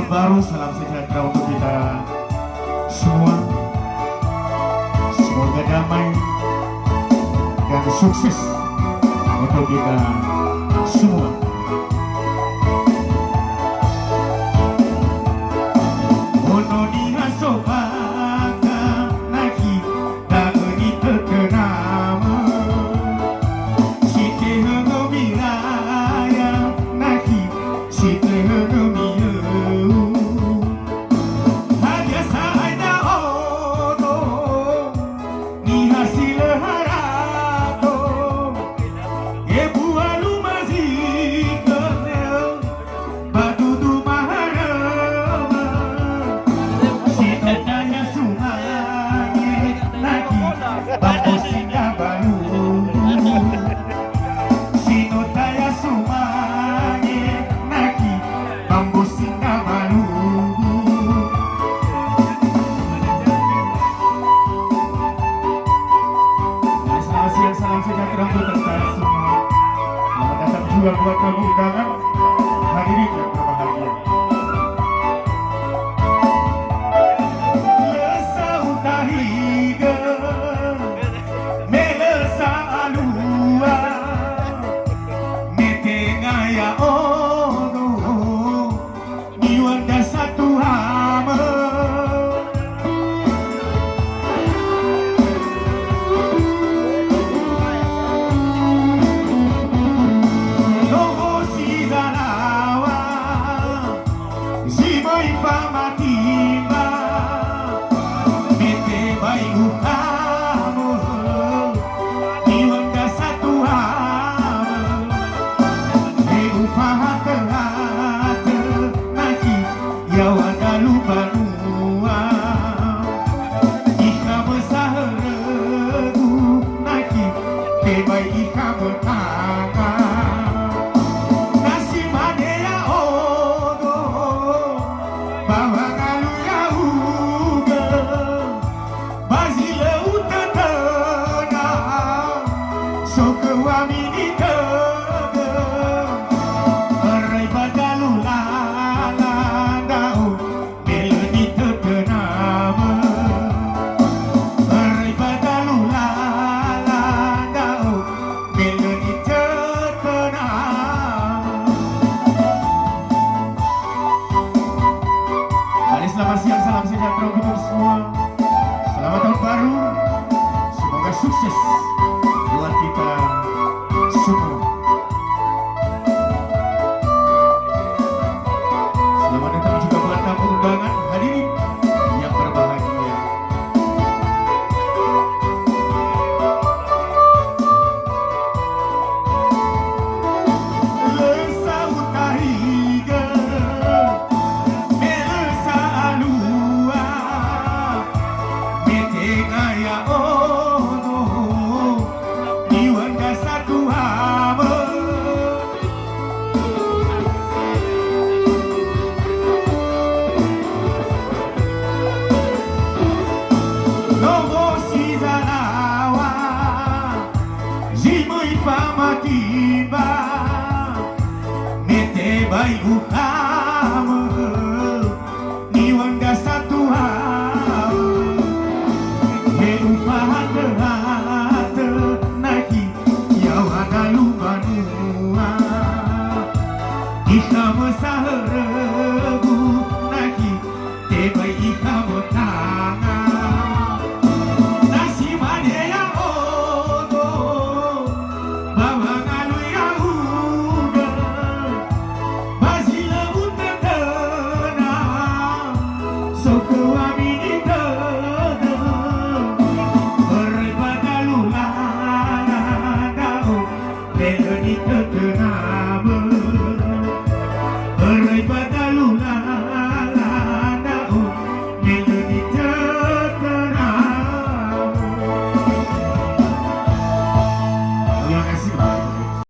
baru, salam sejahtera untuk kita semua. Semoga damai dan sukses untuk kita semua. Buat kamu undangan hadirin yang berbahagia. Lesa utahiga melesa alua metengaya ono niwanda satu hama Selamat siang, salam sejahtera untuk semua. Selamat tahun baru. Semoga sukses buat kita semua. Selamat datang juga buat tamu undangan hadirin yang berbahagia. Lesa utahiga bai ukama niwanda satu hal herupa hata naki yawana lumanua isama sahara